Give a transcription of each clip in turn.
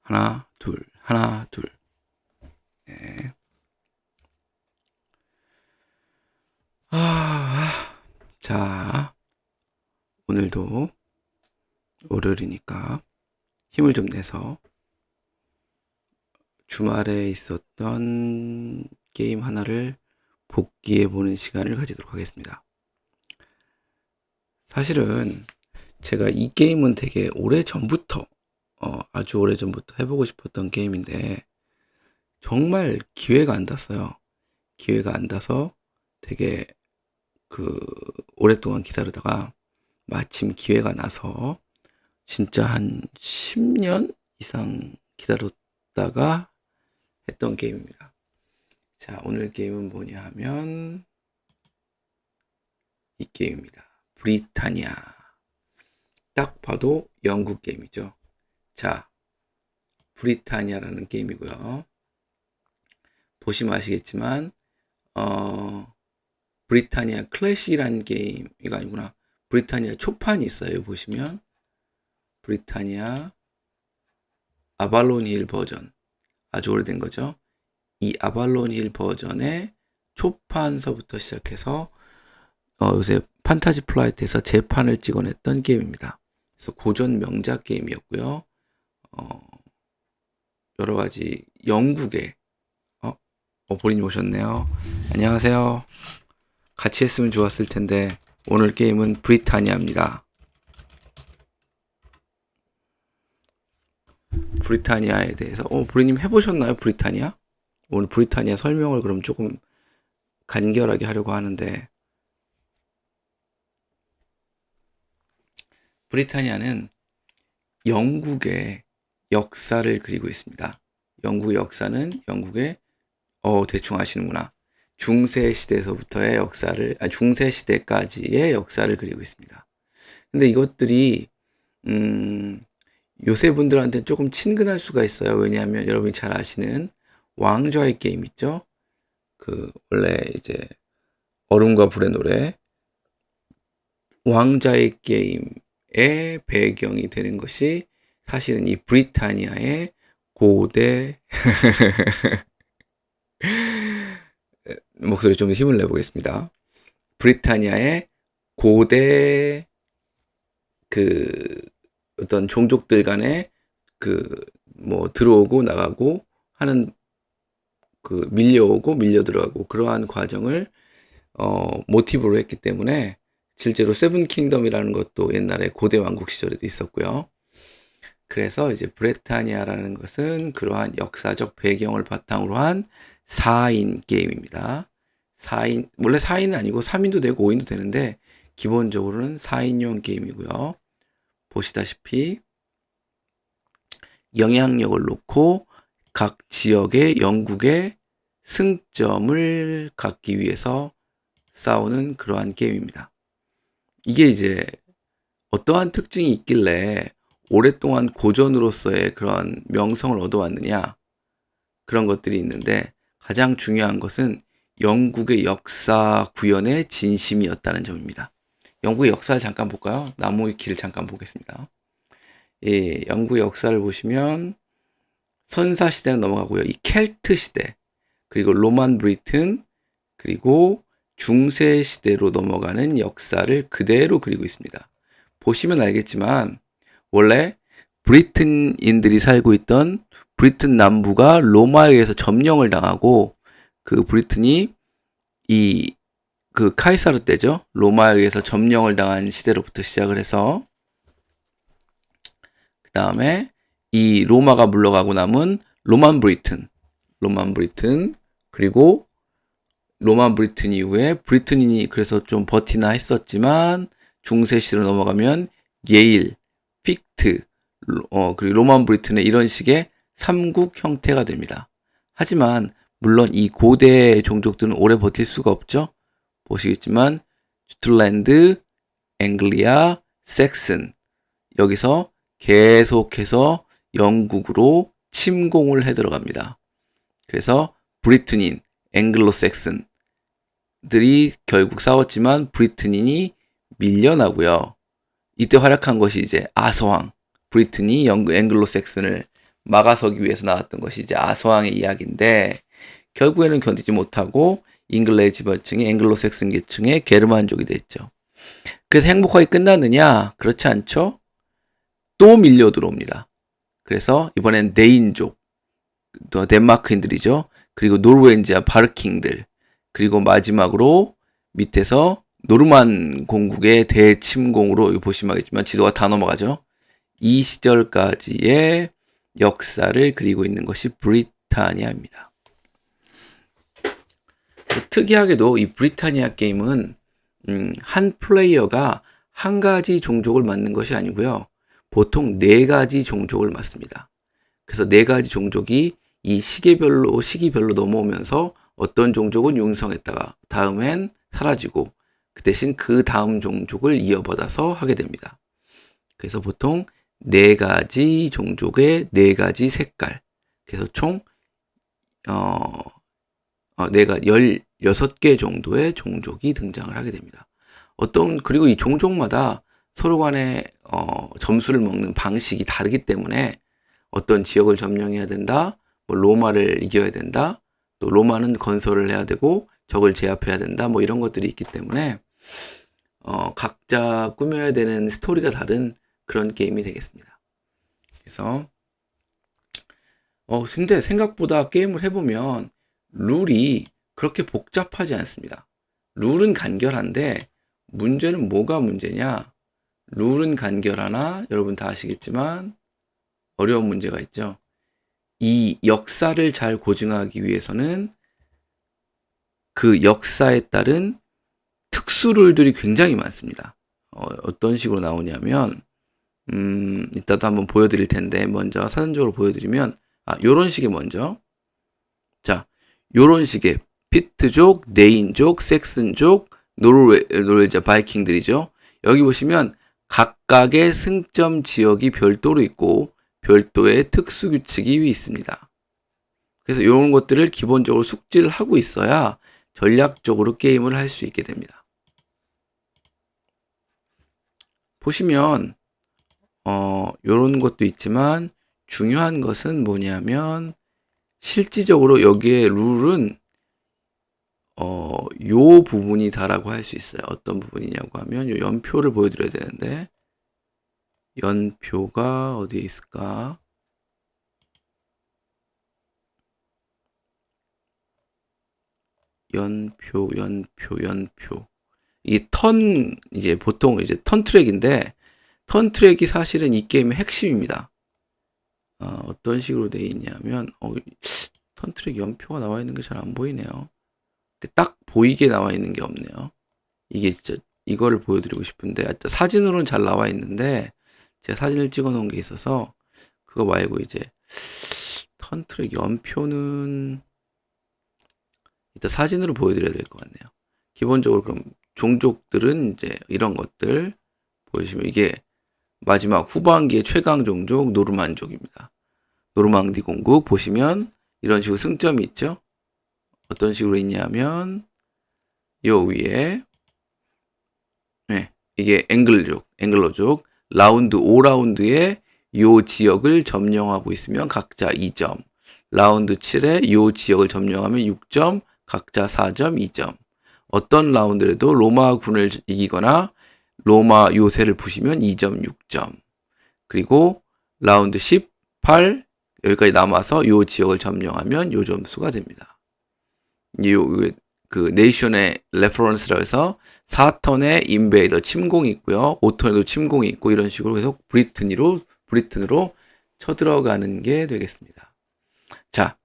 하나, 둘, 하나, 둘. 네. 자, 오늘도 월요일이니까 힘을 좀 내서 주말에 있었던 게임 하나를 복귀해보는 시간을 가지도록 하겠습니다. 사실은 제가 이 게임은 되게 오래전부터 아주 오래전부터 해보고 싶었던 게임인데 정말 기회가 안 닿았어요. 기회가 안 닿아서 되게 오랫동안 기다리다가 마침 기회가 나서 진짜 한 10년 이상 기다렸다가 했던 게임입니다. 자, 오늘 게임은 뭐냐 하면 이 게임입니다. 브리타니아. 딱 봐도 영국 게임이죠. 자, 브리타니아라는 게임이고요. 보시면 아시겠지만 브리타니아 클래식이라는 게임, 이거 아니구나. 브리타니아 초판이 있어요. 보시면 브리타니아 아발론 힐 버전, 아주 오래된 거죠. 이 아발론 힐 버전의 초판서부터 시작해서 요새 판타지 플라이트에서 재판을 찍어냈던 게임입니다. 그래서 고전 명작 게임이었고요. 여러 가지 영국의 본인이 오셨네요. 안녕하세요. 같이 했으면 좋았을 텐데 오늘 게임은 브리타니아입니다. 브리타니아에 대해서 브리님 해보셨나요? 브리타니아? 오늘 브리타니아 설명을 그럼 조금 간결하게 하려고 하는데, 브리타니아는 영국의 역사를 그리고 있습니다. 영국의 역사는 영국의 대충 아시는구나. 중세 시대에서부터의 역사를, 중세 시대까지의 역사를 그리고 있습니다. 근데 이것들이 요새 분들한테 조금 친근할 수가 있어요. 왜냐하면 여러분이 잘 아시는 왕좌의 게임 있죠? 원래 이제 얼음과 불의 노래 왕좌의 게임의 배경이 되는 것이 사실은 이 브리타니아의 고대 목소리 좀 더 힘을 내보겠습니다. 브리타니아의 고대 어떤 종족들 간에 들어오고 나가고 하는 밀려오고 밀려 들어가고 그러한 과정을 모티브로 했기 때문에 실제로 세븐 킹덤이라는 것도 옛날에 고대 왕국 시절에도 있었고요. 그래서 이제 브리타니아라는 것은 그러한 역사적 배경을 바탕으로 한 4인 게임입니다. 4인, 원래 4인은 아니고 3인도 되고 5인도 되는데 기본적으로는 4인용 게임이고요. 보시다시피 영향력을 놓고 각 지역의 영국의 승점을 갖기 위해서 싸우는 그러한 게임입니다. 이게 이제 어떠한 특징이 있길래 오랫동안 고전으로서의 그런 명성을 얻어왔느냐, 그런 것들이 있는데 가장 중요한 것은 영국의 역사 구현의 진심이었다는 점입니다. 영국의 역사를 잠깐 볼까요? 나무의 길을 잠깐 보겠습니다. 예, 영국의 역사를 보시면 선사 시대는 넘어가고요. 이 켈트 시대, 그리고 로만 브리튼, 그리고 중세 시대로 넘어가는 역사를 그대로 그리고 있습니다. 보시면 알겠지만 원래 브리튼인들이 살고 있던 브리튼 남부가 로마에 의해서 점령을 당하고 그 브리튼이 카이사르 때죠. 로마에 의해서 점령을 당한 시대로부터 시작을 해서 그 다음에 이 로마가 물러가고 남은 로만 브리튼, 그리고 로만 브리튼 이후에 브리튼인이 그래서 좀 버티나 했었지만 중세 시대로 넘어가면 예일, 픽트, 그리고 로만 브리튼의 이런 식의 3국 형태가 됩니다. 하지만 물론 이 고대 종족들은 오래 버틸 수가 없죠. 보시겠지만 주틀랜드, 앵글리아, 섹슨, 여기서 계속해서 영국으로 침공을 해 들어갑니다. 그래서 브리튼인, 앵글로 섹슨들이 결국 싸웠지만 브리튼인이 밀려나고요. 이때 활약한 것이 이제 아서왕, 브리튼이 앵글로색슨을 막아서기 위해서 나왔던 것이 이제 아서왕의 이야기인데, 결국에는 견디지 못하고 잉글레이지 계층이 앵글로색슨 계층의 게르만족이 됐죠. 그래서 행복하게 끝났느냐? 그렇지 않죠? 또 밀려 들어옵니다. 그래서 이번엔 데인족, 또 덴마크인들이죠. 그리고 노르웨이인지아 바르킹들, 그리고 마지막으로 밑에서 노르만 공국의 대침공으로, 여기 보시면 알겠지만 지도가 다 넘어가죠. 이 시절까지의 역사를 그리고 있는 것이 브리타니아입니다. 특이하게도 이 브리타니아 게임은 한 플레이어가 한 가지 종족을 맡는 것이 아니고요. 보통 4가지 종족을 맡습니다. 그래서 4가지 종족이 이 시기별로 넘어오면서 어떤 종족은 융성했다가 다음엔 사라지고, 그 대신 그 다음 종족을 이어받아서 하게 됩니다. 그래서 보통 4가지 종족의 4가지 색깔. 그래서 총 16개 정도의 종족이 등장을 하게 됩니다. 그리고 이 종족마다 서로 간에 점수를 먹는 방식이 다르기 때문에 어떤 지역을 점령해야 된다, 뭐 로마를 이겨야 된다, 또 로마는 건설을 해야 되고 적을 제압해야 된다, 뭐 이런 것들이 있기 때문에 각자 꾸며야 되는 스토리가 다른 그런 게임이 되겠습니다. 그래서 근데 생각보다 게임을 해보면 룰이 그렇게 복잡하지 않습니다. 룰은 간결한데 문제는 뭐가 문제냐? 룰은 간결하나 여러분 다 아시겠지만 어려운 문제가 있죠. 이 역사를 잘 고증하기 위해서는 그 역사에 따른 특수룰들이 굉장히 많습니다. 어떤 식으로 나오냐면 이따도 한번 보여드릴 텐데, 먼저 사전적으로 보여드리면 요런 식의 먼저, 자, 요런 식의 피트족, 네인족, 섹슨족, 노르웨이자 바이킹들이죠. 여기 보시면 각각의 승점 지역이 별도로 있고 별도의 특수 규칙이 있습니다. 그래서 이런 것들을 기본적으로 숙지를 하고 있어야 전략적으로 게임을 할 수 있게 됩니다. 보시면 이런 것도 있지만 중요한 것은 뭐냐면 실질적으로 여기에 룰은 요 부분이다라고 할 수 있어요. 어떤 부분이냐고 하면 요 연표를 보여드려야 되는데, 연표가 어디에 있을까? 연표. 이 이제 보통 이제 턴 트랙인데, 턴 트랙이 사실은 이 게임의 핵심입니다. 어떤 식으로 되어 있냐면, 턴 트랙 연표가 나와 있는 게 잘 안 보이네요. 딱 보이게 나와 있는 게 없네요. 이게 진짜 이거를 보여드리고 싶은데, 사진으로는 잘 나와 있는데 제가 사진을 찍어 놓은 게 있어서 그거 말고 이제 턴 트랙 연표는 이따 사진으로 보여드려야 될 것 같네요. 기본적으로 그럼 종족들은 이제 이런 것들 보시면, 이게 마지막 후반기의 최강 종족 노르만족입니다. 노르망디 공국 보시면 이런 식으로 승점이 있죠. 어떤 식으로 있냐면 요 위에 이게 앵글로족 라운드 5라운드에 요 지역을 점령하고 있으면 각자 2점, 라운드 7에 요 지역을 점령하면 6점, 각자 4점, 2점. 어떤 라운드에도 로마군을 이기거나 로마 요새를 부시면 2점, 6점. 그리고 라운드 18 여기까지 남아서 요 지역을 점령하면 요 점수가 됩니다. 그 네이션의 레퍼런스라고 해서 4턴에 인베이더 침공이 있고요. 5턴에도 침공이 있고, 이런 식으로 계속 브리튼으로 쳐들어가는 게 되겠습니다. 자,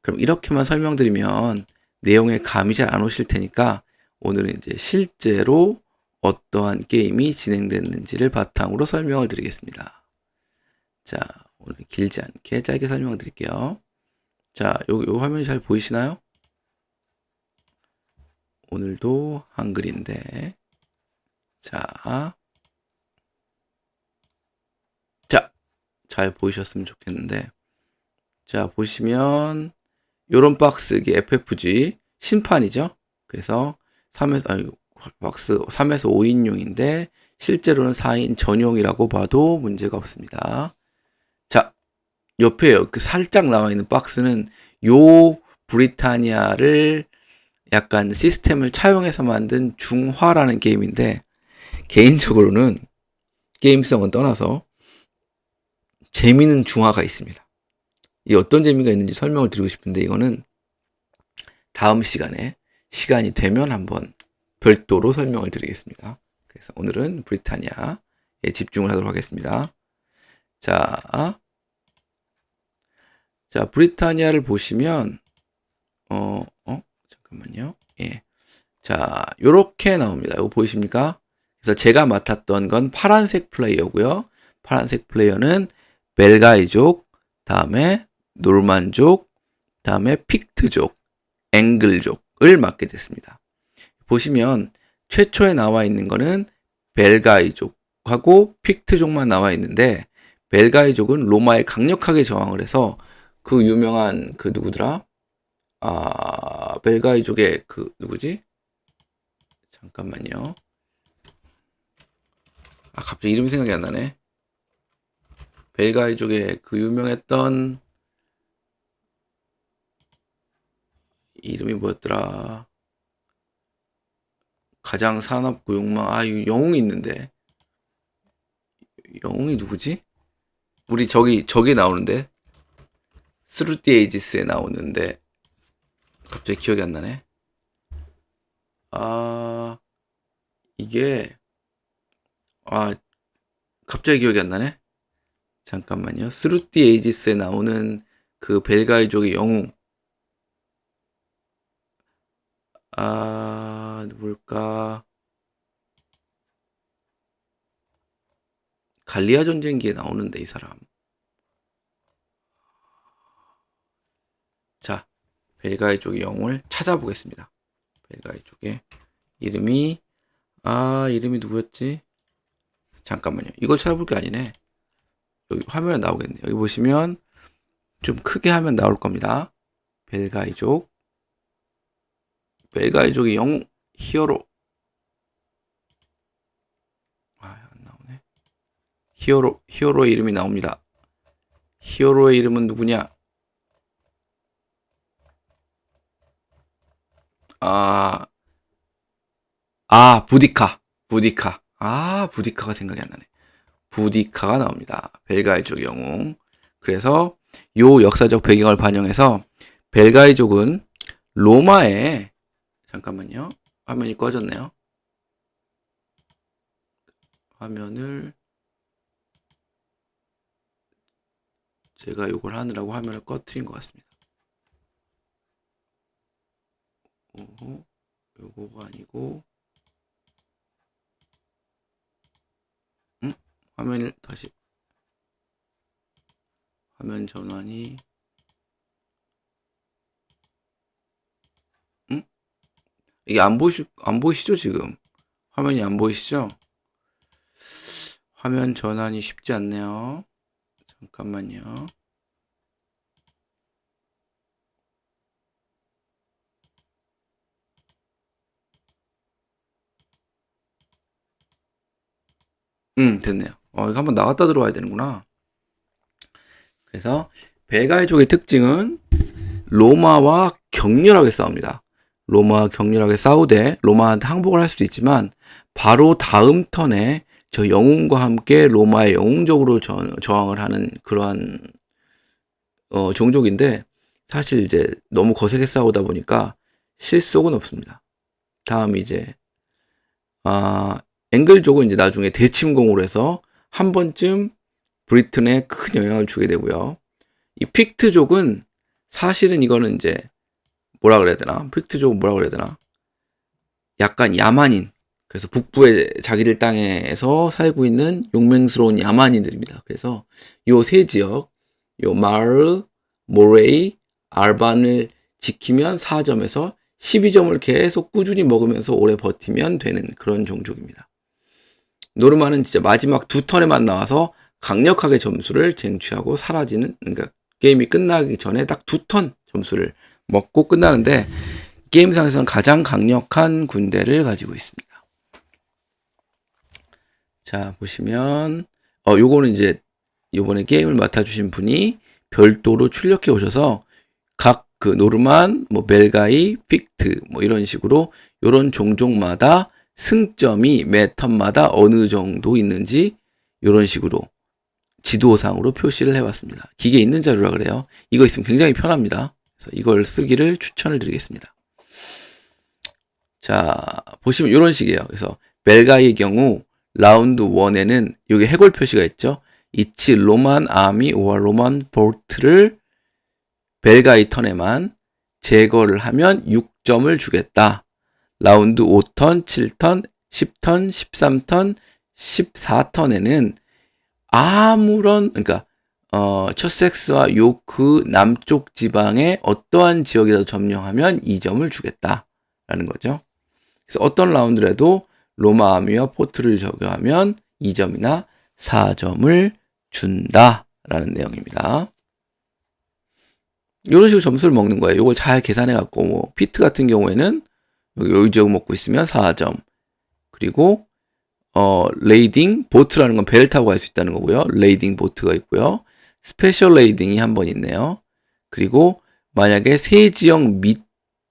그럼 이렇게만 설명드리면 내용에 감이 잘 안 오실 테니까 오늘은 이제 실제로 어떠한 게임이 진행됐는지를 바탕으로 설명을 드리겠습니다. 자, 오늘 길지 않게 짧게 설명드릴게요. 자, 요 화면이 잘 보이시나요? 오늘도 한글인데, 자, 잘 보이셨으면 좋겠는데, 자, 보시면 요런 박스, 이게 FFG 심판이죠. 그래서 3에서 5인용인데 실제로는 4인 전용이라고 봐도 문제가 없습니다. 자, 옆에 그 살짝 나와 있는 박스는 요 브리타니아를 약간 시스템을 차용해서 만든 중화라는 게임인데, 개인적으로는 게임성은 떠나서 재미는 중화가 있습니다. 이 어떤 재미가 있는지 설명을 드리고 싶은데, 이거는 다음 시간이 되면 한번 별도로 설명을 드리겠습니다. 그래서 오늘은 브리타니아에 집중을 하도록 하겠습니다. 자, 브리타니아를 보시면, 잠깐만요. 예. 자, 요렇게 나옵니다. 이거 보이십니까? 그래서 제가 맡았던 건 파란색 플레이어고요. 파란색 플레이어는 벨가이족, 다음에 노르만족, 다음에 픽트족, 앵글족을 맡게 됐습니다. 보시면 최초에 나와 있는 거는 벨가이족하고 픽트족만 나와 있는데, 벨가이족은 로마에 강력하게 저항을 해서 그 유명한 그 누구더라? 벨가이족의 그 누구지? 잠깐만요. 갑자기 이름이 생각이 안 나네. 벨가이족의 그 유명했던 이름이 뭐였더라? 가장 사납고 욕망, 이 영웅이 있는데. 영웅이 누구지? 우리 저기 나오는데. 스루티 에이지스에 나오는데. 갑자기 기억이 안 나네. 이게, 갑자기 기억이 안 나네. 잠깐만요. 스루티 에이지스에 나오는 그 벨가이족의 영웅. 누굴까? 갈리아 전쟁기에 나오는데, 이 사람. 자, 벨가이족의 영웅을 찾아보겠습니다. 벨가이족의 이름이 누구였지? 잠깐만요. 이걸 찾아볼 게 아니네. 여기 화면에 나오겠네요. 여기 보시면 좀 크게 하면 나올 겁니다. 벨가이족의 영웅, 히어로. 안 나오네. 히어로의 이름이 나옵니다. 히어로의 이름은 누구냐? 부디카. 부디카가 생각이 안 나네. 부디카가 나옵니다. 벨가이족 영웅. 그래서 요 역사적 배경을 반영해서 벨가이족은 로마에, 잠깐만요. 화면이 꺼졌네요. 화면을 제가 요걸 하느라고 화면을 꺼트린 것 같습니다. 요거가 아니고, 화면을 다시, 화면 전환이, 이게 안 보이시죠, 지금? 화면이 안 보이시죠? 화면 전환이 쉽지 않네요. 잠깐만요. 됐네요. 이거 한번 나갔다 들어와야 되는구나. 그래서 벨가이족의 특징은 로마와 격렬하게 싸웁니다. 로마와 격렬하게 싸우되 로마한테 항복을 할 수도 있지만, 바로 다음 턴에 저 영웅과 함께 로마의 영웅적으로 저항을 하는 그러한 종족인데, 사실 이제 너무 거세게 싸우다 보니까 실속은 없습니다. 다음 이제 앵글족은 이제 나중에 대침공으로 해서 한 번쯤 브리튼에 큰 영향을 주게 되고요. 이 픽트족은 사실은 이거는 이제 픽트족은 뭐라 그래야 되나? 약간 야만인. 그래서 북부의 자기들 땅에서 살고 있는 용맹스러운 야만인들입니다. 그래서 요 세 지역, 요 마르, 모레이, 알반을 지키면 4점에서 12점을 계속 꾸준히 먹으면서 오래 버티면 되는 그런 종족입니다. 노르만은 진짜 마지막 두 턴에만 나와서 강력하게 점수를 쟁취하고 사라지는, 그러니까 게임이 끝나기 전에 딱 두 턴 점수를 먹고 끝나는데, 게임상에서는 가장 강력한 군대를 가지고 있습니다. 자, 보시면, 요거는 이제, 요번에 게임을 맡아주신 분이 별도로 출력해 오셔서, 각 그 노르만, 뭐, 벨가이, 픽트, 뭐, 이런 식으로, 요런 종족마다 승점이 매 턴마다 어느 정도 있는지, 요런 식으로 지도상으로 표시를 해봤습니다. 기계에 있는 자료라 그래요. 이거 있으면 굉장히 편합니다. 그래서 이걸 쓰기를 추천을 드리겠습니다. 자, 보시면 이런 식이에요. 그래서 벨가이의 경우 라운드 1에는 여기 해골 표시가 있죠. 이치 로만 아미 오와 로만 볼트를 벨가이 턴에만 제거를 하면 6점을 주겠다. 라운드 5턴, 7턴, 10턴, 13턴, 14턴에는 아무런, 그러니까 처섹스와 요크 남쪽 지방의 어떠한 지역이라도 점령하면 2점을 주겠다라는 거죠. 그래서 어떤 라운드라도 로마 아미와 포트를 적용하면 2점이나 4점을 준다라는 내용입니다. 이런 식으로 점수를 먹는 거예요. 이걸 잘 계산해 갖고 뭐 피트 같은 경우에는 여기 지역 먹고 있으면 4점. 그리고 레이딩 보트라는 건 배를 타고 갈 수 있다는 거고요. 레이딩 보트가 있고요. 스페셜 레이딩이 한 번 있네요. 그리고 만약에 세 지역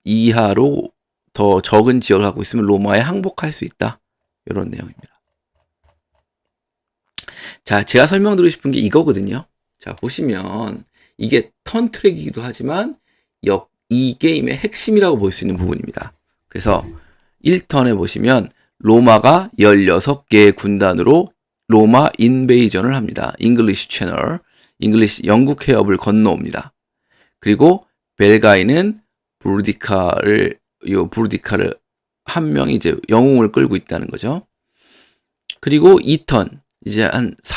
이하로 더 적은 지역을 갖고 있으면 로마에 항복할 수 있다. 이런 내용입니다. 자, 제가 설명드리고 싶은 게 이거거든요. 자, 보시면 이게 턴 트랙이기도 하지만 이 게임의 핵심이라고 볼 수 있는 부분입니다. 그래서 1턴에 보시면 로마가 16개의 군단으로 로마 인베이전을 합니다. 잉글리시 채널, 영국 해협을 건너옵니다. 그리고 벨가이는 부르디카를 한 명이 이제 영웅을 끌고 있다는 거죠. 그리고 2턴, 이제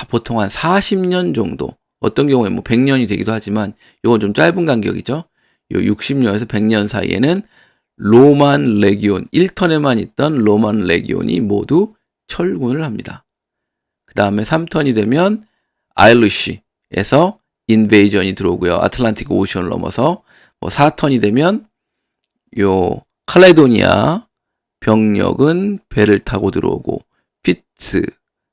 보통 한 40년 정도, 어떤 경우에 뭐 100년이 되기도 하지만, 이건 좀 짧은 간격이죠. 요 60년에서 100년 사이에는 로만 레기온, 1턴에만 있던 로만 레기온이 모두 철군을 합니다. 그 다음에 3턴이 되면 아일리시에서 인베이전이 들어오고요. 아틀란틱 오션을 넘어서 4턴이 되면 요 칼레도니아 병력은 배를 타고 들어오고 피츠,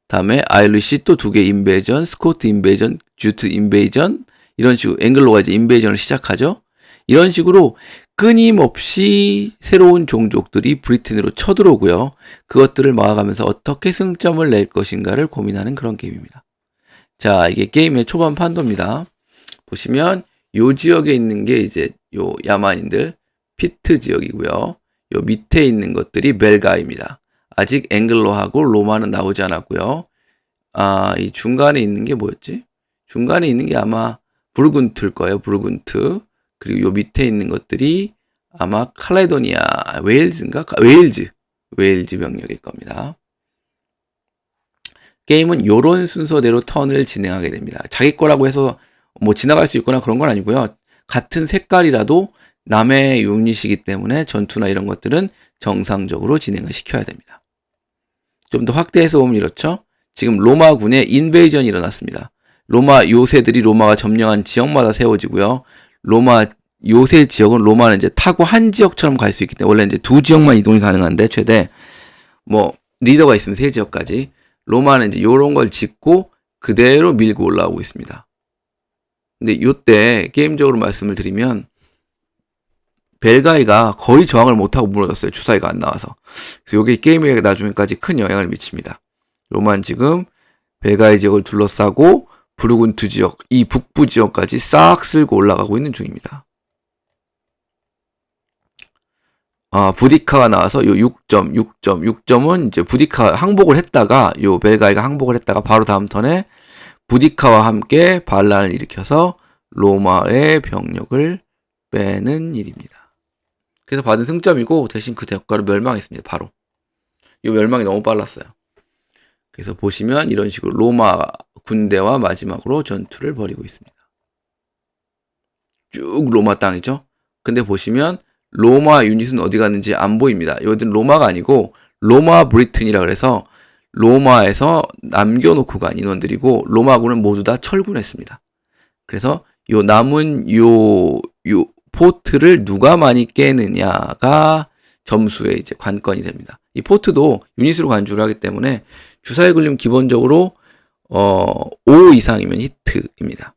다음에 아일리시 또 2개 인베이전, 스코트 인베이전, 주트 인베이전, 이런 식으로 앵글로가 이제 인베이전을 시작하죠. 이런 식으로 끊임없이 새로운 종족들이 브리튼으로 쳐들어오고요. 그것들을 막아가면서 어떻게 승점을 낼 것인가를 고민하는 그런 게임입니다. 자, 이게 게임의 초반 판도입니다. 보시면 요 지역에 있는 게 이제 요 야만인들 피트 지역이고요. 요 밑에 있는 것들이 벨가입니다. 아직 앵글로하고 로마는 나오지 않았고요. 이 중간에 있는 게 뭐였지? 중간에 있는 게 아마 부르군트일 거예요. 부르군트. 그리고 요 밑에 있는 것들이 아마 칼레도니아, 웨일즈인가? 웨일즈 병력일 겁니다. 게임은 요런 순서대로 턴을 진행하게 됩니다. 자기 거라고 해서 뭐 지나갈 수 있거나 그런 건 아니고요. 같은 색깔이라도 남의 유닛이기 때문에 전투나 이런 것들은 정상적으로 진행을 시켜야 됩니다. 좀 더 확대해서 보면 이렇죠. 지금 로마군의 인베이전이 일어났습니다. 로마 요새들이 로마가 점령한 지역마다 세워지고요. 로마 요새 지역은 로마는 이제 타고 한 지역처럼 갈 수 있기 때문에 원래 이제 2지역만 이동이 가능한데 최대 뭐 리더가 있으면 3지역까지 로마는 이제 요런 걸 짓고 그대로 밀고 올라오고 있습니다. 근데 요때 게임적으로 말씀을 드리면 벨가이가 거의 저항을 못하고 무너졌어요. 주사위가 안 나와서. 그래서 요게 게임에 나중에까지 큰 영향을 미칩니다. 로마는 지금 벨가이 지역을 둘러싸고 부르군트 지역, 이 북부 지역까지 싹 쓸고 올라가고 있는 중입니다. 부디카가 나와서 요 6점은 이제 부디카 항복을 했다가 요 벨가이가 항복을 했다가 바로 다음 턴에 부디카와 함께 반란을 일으켜서 로마의 병력을 빼는 일입니다. 그래서 받은 승점이고 대신 그 대가로 멸망했습니다. 바로. 이 멸망이 너무 빨랐어요. 그래서 보시면 이런 식으로 로마 군대와 마지막으로 전투를 벌이고 있습니다. 쭉 로마 땅이죠. 근데 보시면 로마 유닛은 어디 갔는지 안 보입니다. 여기는 로마가 아니고 로마 브리튼이라 그래서 로마에서 남겨놓고 간 인원들이고 로마군은 모두 다 철군했습니다. 그래서 요 남은 요 포트를 누가 많이 깨느냐가 점수의 이제 관건이 됩니다. 이 포트도 유닛으로 간주를 하기 때문에 주사위 굴림 기본적으로 5 이상이면 히트입니다.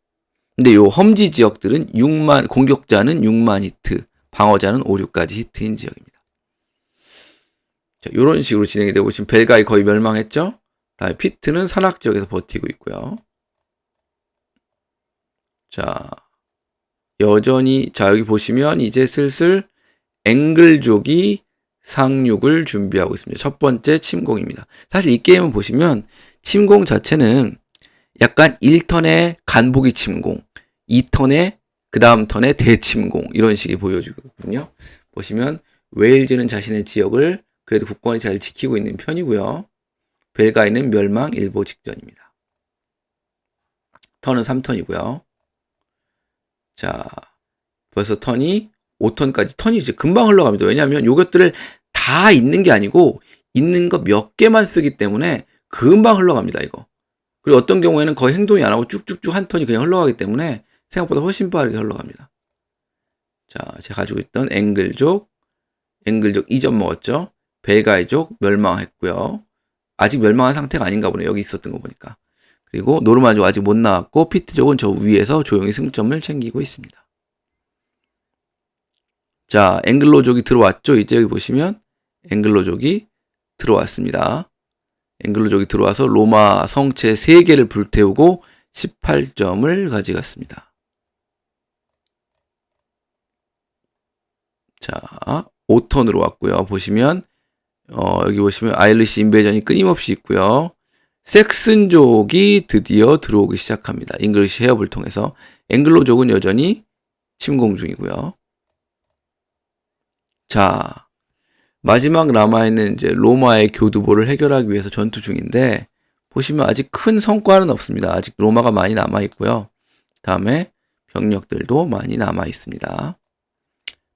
근데 요 험지 지역들은 6만, 공격자는 6만 히트, 방어자는 5, 6까지 히트인 지역입니다. 자, 요런 식으로 진행이 되고, 지금 벨가이 거의 멸망했죠? 다음에 피트는 산악 지역에서 버티고 있고요. 자, 여전히, 자, 여기 보시면 이제 슬슬 앵글족이 상륙을 준비하고 있습니다. 첫 번째 침공입니다. 사실 이 게임은 보시면 침공 자체는 약간 1턴에 간보기 침공, 2턴에 그 다음 턴에 대침공 이런 식이 보여주거든요. 보시면 웨일즈는 자신의 지역을 그래도 굳건히 잘 지키고 있는 편이고요. 벨가이는 멸망 일보 직전입니다. 턴은 3턴이고요. 자, 벌써 턴이 5턴까지 턴이 이제 금방 흘러갑니다. 왜냐하면 요것들을 다 있는 게 아니고 있는 거 몇 개만 쓰기 때문에 금방 흘러갑니다. 이거. 그리고 어떤 경우에는 거의 행동이 안 하고 쭉쭉쭉 한 턴이 그냥 흘러가기 때문에 생각보다 훨씬 빠르게 흘러갑니다. 자, 제가 가지고 있던 앵글족 2점 먹었죠. 벨가이족 멸망했고요. 아직 멸망한 상태가 아닌가 보네요. 여기 있었던 거 보니까. 그리고 노르마족 아직 못 나왔고 피트족은 저 위에서 조용히 승점을 챙기고 있습니다. 자, 앵글로족이 들어왔죠. 이제 여기 보시면 앵글로족이 들어왔습니다. 앵글로족이 들어와서 로마 성체 3개를 불태우고 18점을 가져갔습니다. 자, 5턴으로 왔고요. 보시면 여기 보시면 아일리시 인베이전이 끊임없이 있고요. 섹슨족이 드디어 들어오기 시작합니다. 잉글리시 해협을 통해서. 앵글로족은 여전히 침공 중이고요. 자, 마지막 남아있는 이제 로마의 교두보를 해결하기 위해서 전투 중인데, 보시면 아직 큰 성과는 없습니다. 아직 로마가 많이 남아있고요. 다음에 병력들도 많이 남아있습니다.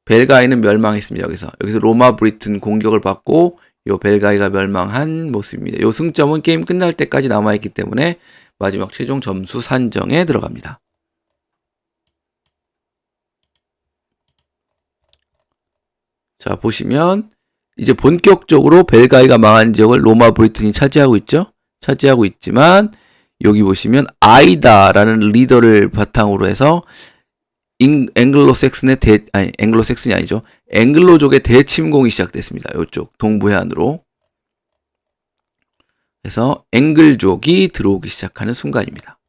벨가이는 멸망했습니다. 여기서 로마 브리튼 공격을 받고 요 벨가이가 멸망한 모습입니다. 요 승점은 게임 끝날 때까지 남아있기 때문에 마지막 최종 점수 산정에 들어갑니다. 자, 보시면 이제 본격적으로 벨가이가 망한 지역을 로마 브리튼이 차지하고 있죠. 차지하고 있지만 여기 보시면 아이다라는 리더를 바탕으로 해서 앵글로색슨이 아니죠. 앵글로족의 대침공이 시작됐습니다. 이쪽 동부 해안으로. 그래서 앵글족이 들어오기 시작하는 순간입니다.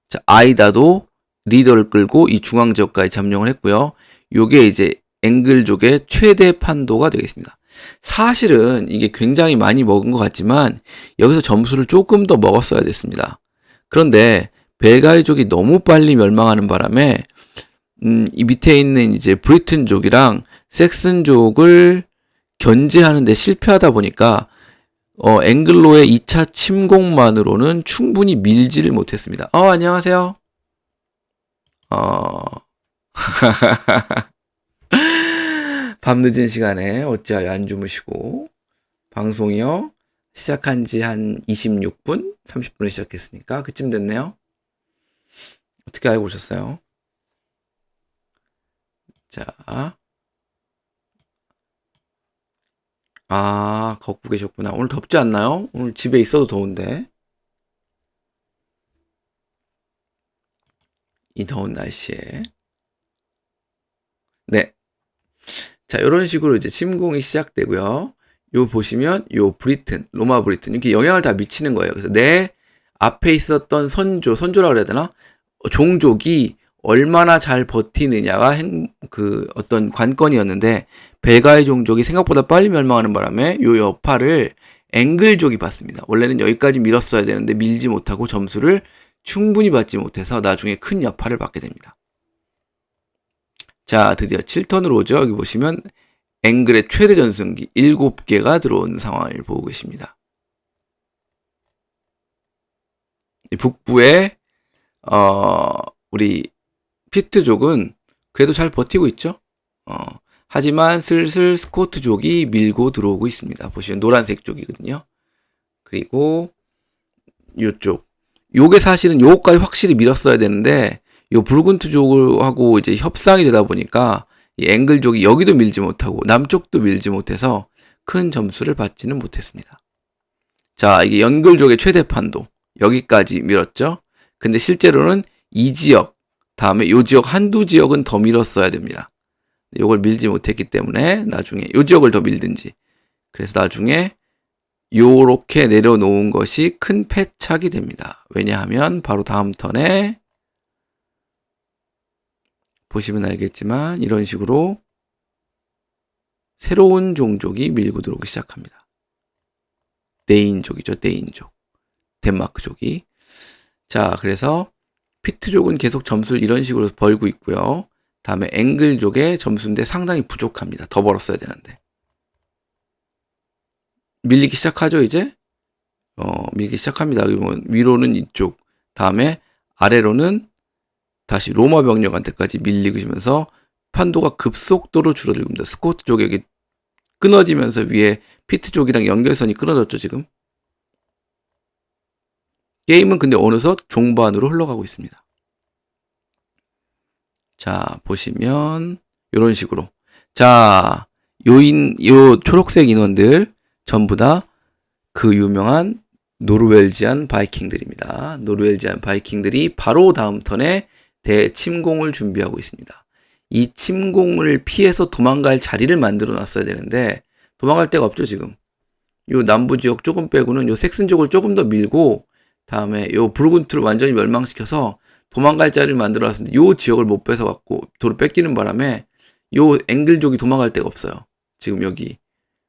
자, 아이다도 리더를 끌고 이 중앙 지역까지 점령을 했고요. 요게 이제 앵글족의 최대 판도가 되겠습니다. 사실은 이게 굉장히 많이 먹은 것 같지만 여기서 점수를 조금 더 먹었어야 됐습니다. 그런데 벨가이족이 너무 빨리 멸망하는 바람에 이 밑에 있는 이제 브리튼족이랑 섹슨족을 견제하는 데 실패하다 보니까 앵글로의 2차 침공만으로는 충분히 밀지를 못했습니다. 안녕하세요. 밤늦은 시간에 어찌하여 안 주무시고 방송이요 시작한 지 한 26분? 30분에 시작했으니까 그쯤 됐네요. 어떻게 알고 오셨어요? 자, 걷고 계셨구나. 오늘 덥지 않나요? 오늘 집에 있어도 더운데. 이 더운 날씨에. 네. 자, 이런 식으로 이제 침공이 시작되고요. 요 보시면 요 브리튼, 로마 브리튼 이렇게 영향을 다 미치는 거예요. 그래서 내 앞에 있었던 선조라고 그래야 되나? 종족이 얼마나 잘 버티느냐가 어떤 관건이었는데 벨가이 종족이 생각보다 빨리 멸망하는 바람에 요 여파를 앵글족이 받습니다. 원래는 여기까지 밀었어야 되는데 밀지 못하고 점수를 충분히 받지 못해서 나중에 큰 여파를 받게 됩니다. 자, 드디어 7턴으로 오죠. 여기 보시면 앵글의 최대 전승기 7개가 들어온 상황을 보고 계십니다. 북부에 우리 피트족은 그래도 잘 버티고 있죠. 하지만 슬슬 스코트족이 밀고 들어오고 있습니다. 보시면 노란색 쪽이거든요. 그리고 요쪽 요게 사실은 요거까지 확실히 밀었어야 되는데 요 붉은투족하고 이제 협상이 되다 보니까 이 앵글족이 여기도 밀지 못하고 남쪽도 밀지 못해서 큰 점수를 받지는 못했습니다. 자, 이게 연글족의 최대 판도 여기까지 밀었죠. 근데 실제로는 이 지역 다음에 요 지역 한두 지역은 더 밀었어야 됩니다. 요걸 밀지 못했기 때문에 나중에 요 지역을 더 밀든지, 그래서 나중에 요렇게 내려놓은 것이 큰 패착이 됩니다. 왜냐하면 바로 다음 턴에 보시면 알겠지만 이런 식으로 새로운 종족이 밀고 들어오기 시작합니다. 데인족이죠. 데인족. 덴마크족이. 자, 그래서 피트족은 계속 점수를 이런 식으로 벌고 있고요. 다음에 앵글족의 점수인데 상당히 부족합니다. 더 벌었어야 되는데. 밀리기 시작하죠, 이제? 밀기 시작합니다. 위로는 이쪽, 다음에 아래로는 다시 로마 병력한테까지 밀리면서 판도가 급속도로 줄어들고 있습니다. 스코트 쪽이 끊어지면서 위에 피트 쪽이랑 연결선이 끊어졌죠, 지금. 게임은 근데 어느덧 종반으로 흘러가고 있습니다. 자, 보시면 이런 식으로. 자, 요 초록색 인원들 전부 다 그 유명한 노르웨지안 바이킹들입니다. 노르웨지안 바이킹들이 바로 다음 턴에 대침공을 준비하고 있습니다. 이 침공을 피해서 도망갈 자리를 만들어 놨어야 되는데 도망갈 데가 없죠, 지금. 요 남부 지역 조금 빼고는 요 섹슨족을 조금 더 밀고 다음에 요 부르군트를 완전히 멸망시켜서 도망갈 자리를 만들어 놨는데 요 지역을 못 뺏어 갖고 도로 뺏기는 바람에 요 앵글족이 도망갈 데가 없어요. 지금 여기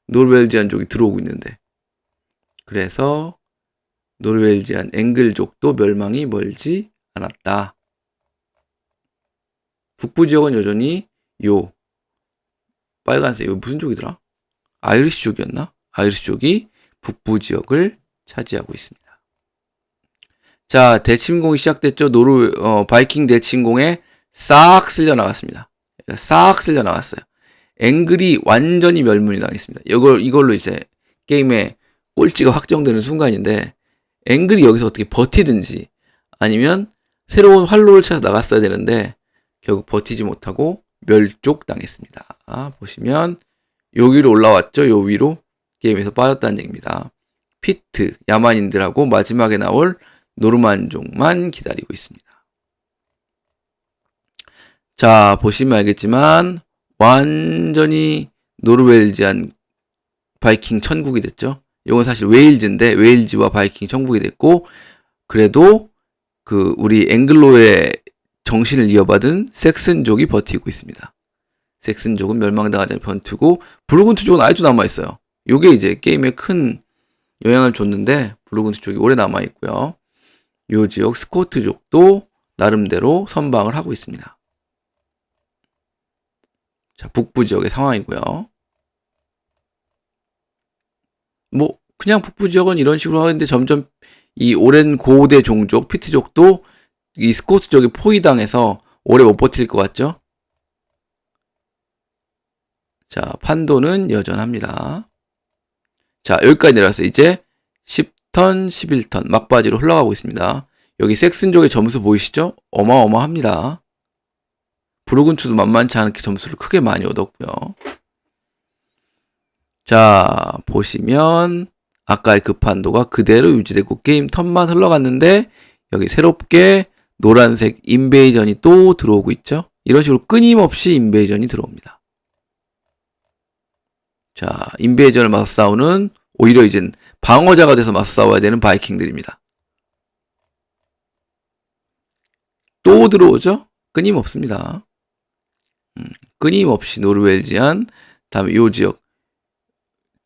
노르웨지안족이 들어오고 있는데. 그래서 노르웨지안 앵글족도 멸망이 멀지 않았다. 북부 지역은 여전히 요 빨간색, 요 무슨 족이더라? 아이리시족이었나? 아이리시족이 북부 지역을 차지하고 있습니다. 자, 대침공이 시작됐죠. 바이킹 대침공에 싹 쓸려 나갔습니다. 싹 쓸려 나갔어요. 앵글이 완전히 멸문이 당했습니다. 이걸로 이제 게임의 꼴찌가 확정되는 순간인데, 앵글이 여기서 어떻게 버티든지 아니면 새로운 활로를 찾아 나갔어야 되는데 결국 버티지 못하고 멸족 당했습니다. 보시면 여기로 올라왔죠. 요 위로 게임에서 빠졌다는 얘기입니다. 피트, 야만인들하고 마지막에 나올 노르만족만 기다리고 있습니다. 자, 보시면 알겠지만 완전히 노르웨지안 바이킹 천국이 됐죠. 이건 사실 웨일즈인데 웨일즈와 바이킹 천국이 됐고, 그래도 우리 앵글로의 정신을 이어받은 섹슨족이 버티고 있습니다. 섹슨족은 멸망당하지 않고 버티고 부르군트족은 아직도 남아있어요. 요게 이제 게임에 큰 영향을 줬는데 부르군트족이 오래 남아있고요. 요 지역 스코트족도 나름대로 선방을 하고 있습니다. 자, 북부 지역의 상황이고요. 그냥 북부 지역은 이런 식으로 하는데 점점 이 오랜 고대 종족, 피트족도 이 스코트족이 포위당해서 오래 못 버틸 것 같죠? 자, 판도는 여전합니다. 자, 여기까지 내려왔어요. 이제 10턴, 11턴 막바지로 흘러가고 있습니다. 여기 섹슨족의 점수 보이시죠? 어마어마합니다. 부르군트도 만만치 않게 점수를 크게 많이 얻었고요. 자, 보시면 아까의 그 판도가 그대로 유지되고 게임 턴만 흘러갔는데 여기 새롭게 노란색 인베이전이 또 들어오고 있죠. 이런 식으로 끊임없이 인베이전이 들어옵니다. 자, 인베이전을 맞서 싸우는 오히려 이젠 방어자가 돼서 맞서 싸워야 되는 바이킹들입니다. 또 들어오죠? 끊임없습니다. 끊임없이 노르웨지안, 다음에 요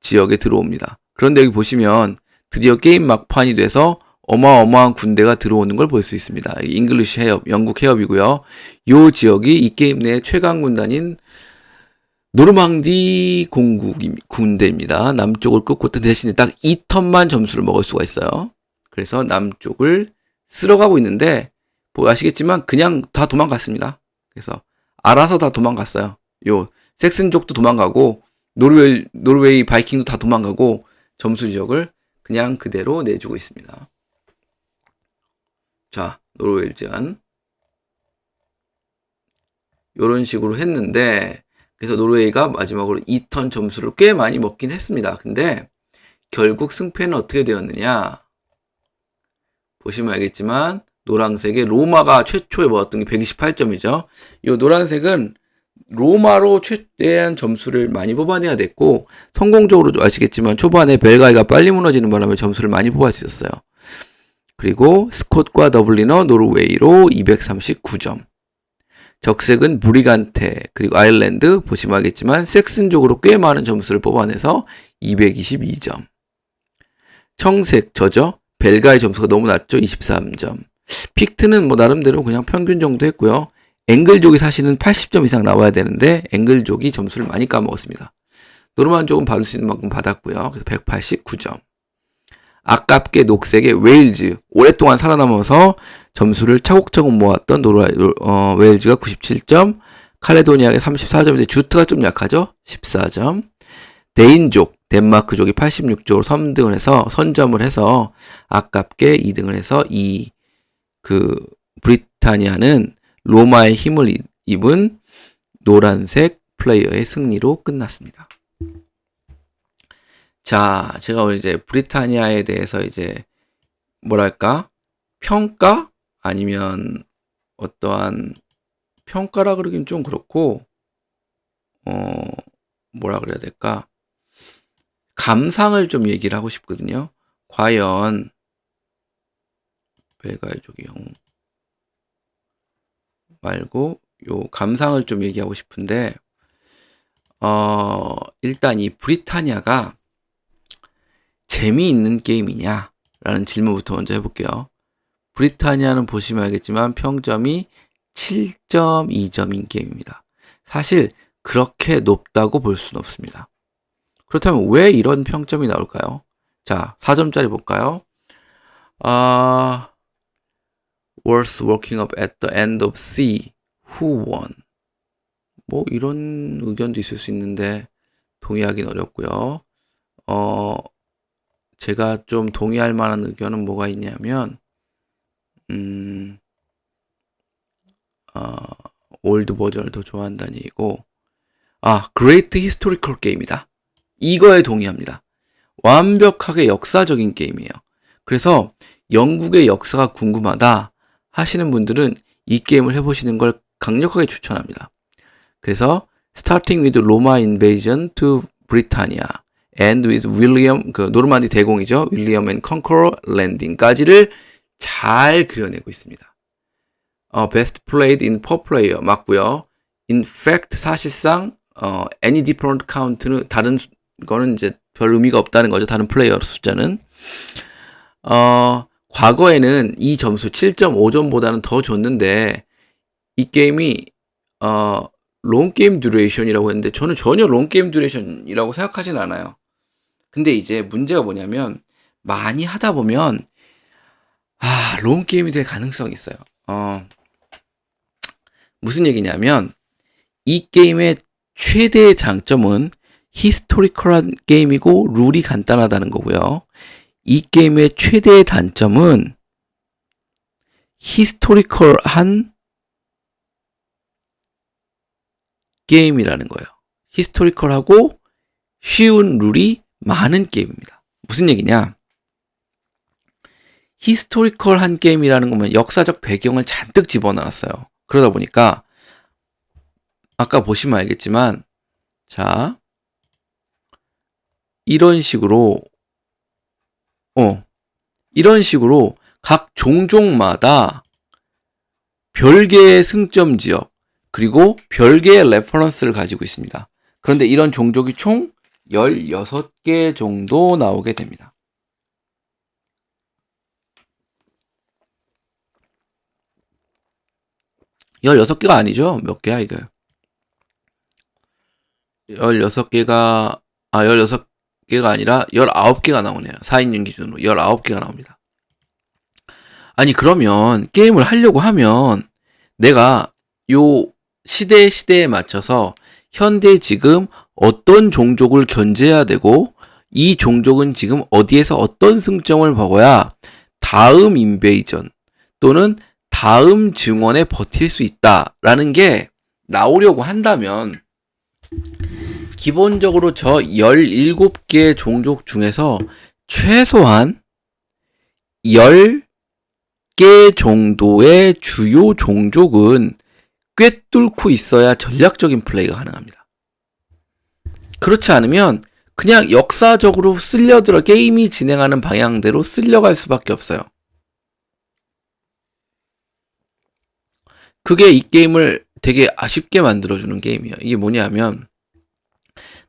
지역에 들어옵니다. 그런데 여기 보시면 드디어 게임 막판이 돼서 어마어마한 군대가 들어오는 걸 볼 수 있습니다. 잉글리시 해협, 영국 해협이고요. 요 지역이 이 게임 내 최강 군단인 노르망디 군대입니다. 남쪽을 끄고 대신에 딱 2턴만 점수를 먹을 수가 있어요. 그래서 남쪽을 쓸어가고 있는데 아시겠지만 그냥 다 도망갔습니다. 그래서 알아서 다 도망갔어요. 요 섹슨족도 도망가고 노르웨이 바이킹도 다 도망가고 점수 지역을 그냥 그대로 내주고 있습니다. 자, 노르웨지안 이런 식으로 했는데 그래서 노르웨이가 마지막으로 2턴 점수를 꽤 많이 먹긴 했습니다. 근데 결국 승패는 어떻게 되었느냐? 보시면 알겠지만 노란색의 로마가 최초에 먹었던 게 128점이죠. 이 노란색은 로마로 최대한 점수를 많이 뽑아내야 됐고 성공적으로 아시겠지만 초반에 벨가이가 빨리 무너지는 바람에 점수를 많이 뽑을 수 있었어요. 그리고 스콧과 더블리너 노르웨이로 239점. 적색은 브리간테 그리고 아일랜드 보시면 알겠지만 섹슨족으로 꽤 많은 점수를 뽑아내서 222점. 청색 저죠? 벨가의 점수가 너무 낮죠? 23점. 픽트는 뭐 나름대로 그냥 평균 정도 했고요. 앵글족이 사실은 80점 이상 나와야 되는데 앵글족이 점수를 많이 까먹었습니다. 노르만족은 받을 수 있는 만큼 받았고요. 그래서 189점. 아깝게 녹색의 웨일즈 오랫동안 살아남아서 점수를 차곡차곡 모았던 웨일즈가 97점, 칼레도니아의 34점인데 주트가 좀 약하죠? 14점. 데인족 덴마크족이 86점으로 3등을 해서 선점을 해서 아깝게 2등을 해서 브리타니아는 로마의 힘을 입은 노란색 플레이어의 승리로 끝났습니다. 자, 제가 오늘 이제 브리타니아에 대해서 이제 뭐랄까 평가 아니면 어떠한 평가라 그러긴 좀 그렇고 뭐라 그래야 될까 감상을 좀 얘기를 하고 싶거든요. 과연 벨가이족이 형 말고 요 감상을 좀 얘기하고 싶은데 일단 이 브리타니아가 재미있는 게임이냐 라는 질문부터 먼저 해볼게요. 브리타니아는 보시면 알겠지만 평점이 7.2점인 게임입니다. 사실 그렇게 높다고 볼 수는 없습니다. 그렇다면 왜 이런 평점이 나올까요? 자, 4점짜리 볼까요? Worst working up at the end of C. Who won? 뭐 이런 의견도 있을 수 있는데 동의하기는 어렵고요. 제가 좀 동의할 만한 의견은 뭐가 있냐면 올드 버전을 더 좋아한다는 얘기고 Great Historical Game이다. 이거에 동의합니다. 완벽하게 역사적인 게임이에요. 그래서 영국의 역사가 궁금하다 하시는 분들은 이 게임을 해보시는 걸 강력하게 추천합니다. 그래서 Starting with Roma Invasion to Britannia and with William, 노르만디 대공이죠. William and Conqueror Landing까지를 잘 그려내고 있습니다. Best played in per player 맞고요. In fact 사실상 any different count는 다른 거는 이제 별 의미가 없다는 거죠. 다른 플레이어 숫자는. 과거에는 이 점수 7.5점보다는 더 줬는데 이 게임이 롱게임 듀레이션이라고 했는데 저는 전혀 롱게임 듀레이션이라고 생각하진 않아요. 근데 이제 문제가 뭐냐면 많이 하다 보면 롱게임이 될 가능성이 있어요. 무슨 얘기냐면 이 게임의 최대의 장점은 히스토리컬한 게임이고 룰이 간단하다는 거고요. 이 게임의 최대의 단점은 히스토리컬한 게임이라는 거예요. 히스토리컬하고 쉬운 룰이 많은 게임입니다. 무슨 얘기냐? 히스토리컬한 게임이라는 거면 역사적 배경을 잔뜩 집어넣었어요. 그러다 보니까 아까 보시면 알겠지만 자 이런 식으로 각 종족마다 별개의 승점 지역 그리고 별개의 레퍼런스를 가지고 있습니다. 그런데 이런 종족이 총 16개 정도 나오게 됩니다. 열여섯 개가 아니죠? 몇 개야, 이거? 16개가 아니라 19개가 나오네요. 4인용 기준으로 19개가 나옵니다. 아니, 그러면 게임을 하려고 하면 내가 요 시대에 맞춰서 현대 지금 어떤 종족을 견제해야 되고 이 종족은 지금 어디에서 어떤 승점을 먹어야 다음 인베이전 또는 다음 증원에 버틸 수 있다라는 게 나오려고 한다면 기본적으로 저 17개 종족 중에서 최소한 10개 정도의 주요 종족은 꿰뚫고 있어야 전략적인 플레이가 가능합니다. 그렇지 않으면 그냥 역사적으로 게임이 진행하는 방향대로 쓸려갈 수밖에 없어요. 그게 이 게임을 되게 아쉽게 만들어주는 게임이에요. 이게 뭐냐면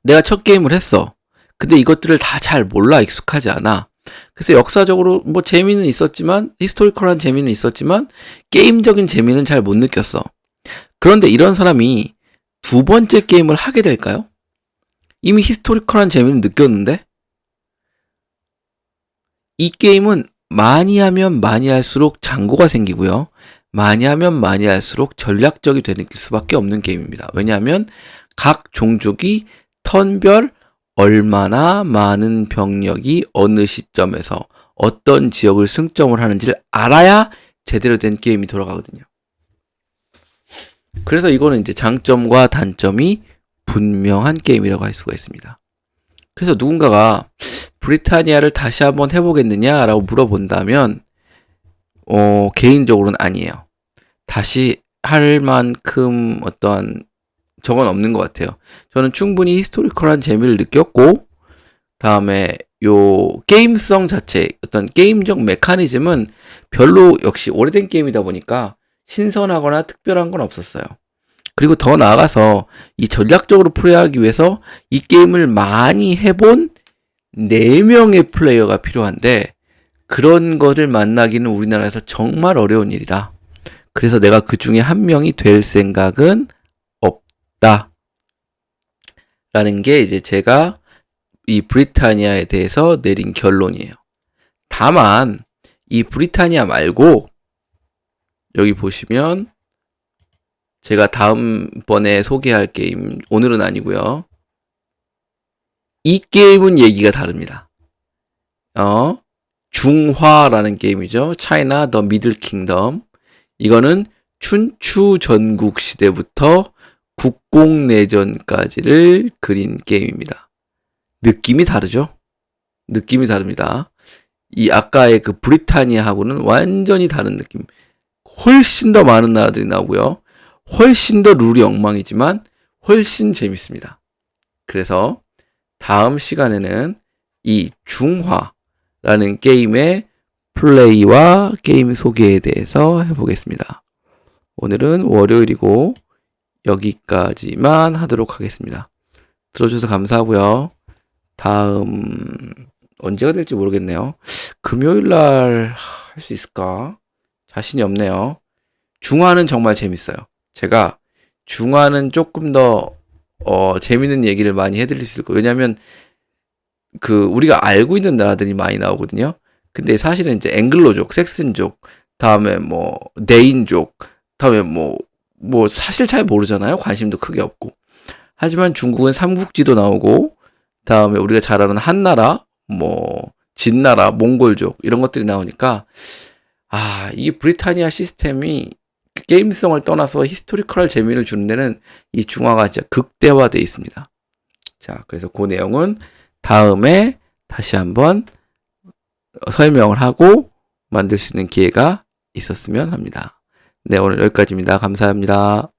내가 첫 게임을 했어. 근데 이것들을 다 잘 몰라, 익숙하지 않아. 그래서 역사적으로 뭐 재미는 있었지만, 히스토리컬한 재미는 있었지만 게임적인 재미는 잘 못 느꼈어. 그런데 이런 사람이 두 번째 게임을 하게 될까요? 이미 히스토리컬한 재미는 느꼈는데? 이 게임은 많이 하면 많이 할수록 잔고가 생기고요. 많이 하면 많이 할수록 전략적이 되는 수밖에 없는 게임입니다. 왜냐하면 각 종족이 턴별 얼마나 많은 병력이 어느 시점에서 어떤 지역을 승점을 하는지를 알아야 제대로 된 게임이 돌아가거든요. 그래서 이거는 이제 장점과 단점이 분명한 게임이라고 할 수가 있습니다. 그래서 누군가가 브리타니아를 다시 한번 해보겠느냐라고 물어본다면 개인적으로는 아니에요. 다시 할 만큼 어떠한 저건 없는 것 같아요. 저는 충분히 히스토리컬한 재미를 느꼈고, 다음에 요 게임성 자체, 어떤 게임적 메커니즘은 별로 역시 오래된 게임이다 보니까 신선하거나 특별한 건 없었어요. 그리고 더 나아가서 이 전략적으로 플레이하기 위해서 이 게임을 많이 해본 4명의 플레이어가 필요한데, 그런 거를 만나기는 우리나라에서 정말 어려운 일이다. 그래서 내가 그 중에 한 명이 될 생각은 없다. 라는 게 이제 제가 이 브리타니아에 대해서 내린 결론이에요. 다만 이 브리타니아 말고 여기 보시면 제가 다음번에 소개할 게임, 오늘은 아니고요. 이 게임은 얘기가 다릅니다. 중화라는 게임이죠. 차이나 더 미들 킹덤. 이거는 춘추 전국 시대부터 국공내전까지를 그린 게임입니다. 느낌이 다르죠? 느낌이 다릅니다. 이 아까의 그 브리타니아하고는 완전히 다른 느낌. 훨씬 더 많은 나라들이 나오고요. 훨씬 더 룰이 엉망이지만 훨씬 재밌습니다. 그래서 다음 시간에는 이 중화라는 게임의 플레이와 게임 소개에 대해서 해보겠습니다. 오늘은 월요일이고 여기까지만 하도록 하겠습니다. 들어주셔서 감사하고요. 다음 언제가 될지 모르겠네요. 금요일날 할 수 있을까? 자신이 없네요. 중화는 정말 재밌어요. 제가 중화는 조금 더 재밌는 얘기를 많이 해드릴 수 있을 거예요. 왜냐하면 그 우리가 알고 있는 나라들이 많이 나오거든요. 근데 사실은 이제 앵글로족, 섹슨족, 다음에 뭐 데인족, 다음에 뭐 사실 잘 모르잖아요. 관심도 크게 없고. 하지만 중국은 삼국지도 나오고, 다음에 우리가 잘 아는 한나라, 뭐 진나라, 몽골족 이런 것들이 나오니까 이 브리타니아 시스템이 게임성을 떠나서 히스토리컬 재미를 주는 데는 이 중화가 진짜 극대화되어 있습니다. 자, 그래서 그 내용은 다음에 다시 한번 설명을 하고 만들 수 있는 기회가 있었으면 합니다. 네, 오늘 여기까지입니다. 감사합니다.